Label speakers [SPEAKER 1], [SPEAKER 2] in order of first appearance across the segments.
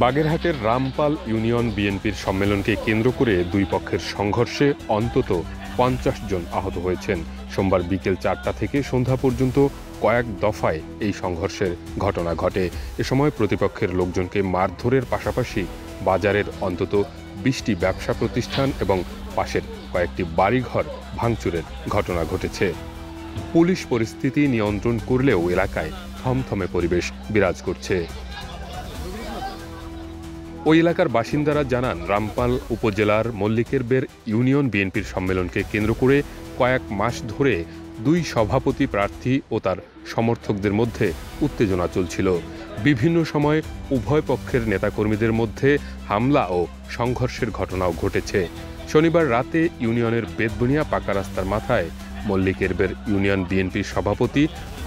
[SPEAKER 1] বাগেরহাটের রামপাল ইউনিয়ন বিএনপির সম্মেলনকে কেন্দ্র করে দুই পক্ষের সংঘর্ষে অন্তত ৫০ জন আহত হয়েছেন। সোমবার বিকেল ৪টা থেকে সন্ধ্যা পর্যন্ত কয়েক দফায় এই সংঘর্ষের ঘটনা ঘটে। এ সময় প্রতিপক্ষের লোকজনকে মারধরের পাশাপাশি বাজারের অন্তত ২০টি ব্যবসা প্রতিষ্ঠান এবং পাশের কয়েকটি বাড়িঘর ভাঙচুরের ঘটনা ঘটেছে। পুলিশ পরিস্থিতি নিয়ন্ত্রণ করলেও এলাকায় থমথমে পরিবেশ বিরাজ করছে। ওই এলাকার বাসিন্দারা জানান, রামপাল উপজেলার মল্লিকেরবের ইউনিয়ন বিএনপির সম্মেলনকে কেন্দ্র করে কয়েক মাস ধরে দুই সভাপতি প্রার্থী ও তার সমর্থকদের মধ্যে উত্তেজনা চলছিল। বিভিন্ন সময় উভয় পক্ষের নেতাকর্মীদের মধ্যে হামলা ও সংঘর্ষের ঘটনাও ঘটেছে। শনিবার রাতে ইউনিয়নের বেতবুনিয়া পাকা রাস্তার মাথায় মল্লিকেরবের ইউনিয়ন বিএনপির সভাপতি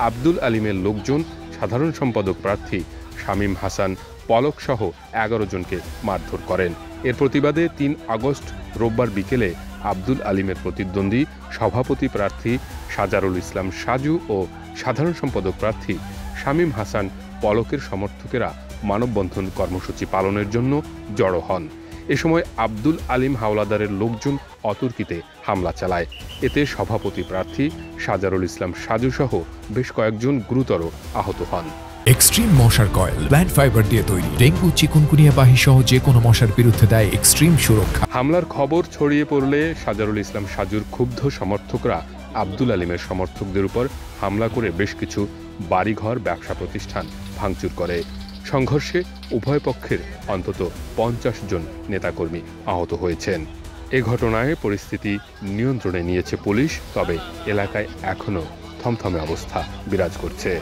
[SPEAKER 1] আব্দুল আলিমের লোকজন সাধারণ সম্পাদক প্রার্থী শামীম হাসান পলক সহ ১১ জনকে মারধর করেন। এর প্রতিবাদে ৩ আগস্ট রোববার বিকেলে আব্দুল আলিমের প্রতিদ্বন্দ্বী সভাপতি প্রার্থী সাজারুল ইসলাম সাজু ও সাধারণ সম্পাদক প্রার্থী শামীম হাসান পলকের সমর্থকেরা মানববন্ধন কর্মসূচি পালনের জন্য জড়ো হন। এ সময় আব্দুল আলিম হাওলাদারের লোকজন অতর্কিতে হামলা চালায়। এতে সভাপতি প্রার্থী সাজারুল ইসলাম সাজু সহ বেশ কয়েকজন গুরুতর আহত হন।
[SPEAKER 2] এক্সট্রিম মশার কয়েল প্ল্যান্ট ফাইবার দিয়ে তৈরি, ডেঙ্গু চিকুনগুনিয়া বাহি সহ যে কোনো মশার বিরুদ্ধে দেয় এক্সট্রিম সুরক্ষা।
[SPEAKER 1] হামলার খবর ছড়িয়ে পড়লে সাজারুল ইসলাম সাজুর ক্ষুব্ধ সমর্থকরা আব্দুল আলিমের সমর্থকদের উপর হামলা করে বেশ কিছু বাড়িঘর ব্যবসা প্রতিষ্ঠান ভাঙচুর করে। সংঘর্ষে উভয় পক্ষের অন্তত ৫০ জন নেতাকর্মী আহত হয়েছেন। এ ঘটনায় পরিস্থিতি নিয়ন্ত্রণে নিয়েছে পুলিশ, তবে এলাকায় এখনও থমথমে অবস্থা বিরাজ করছে।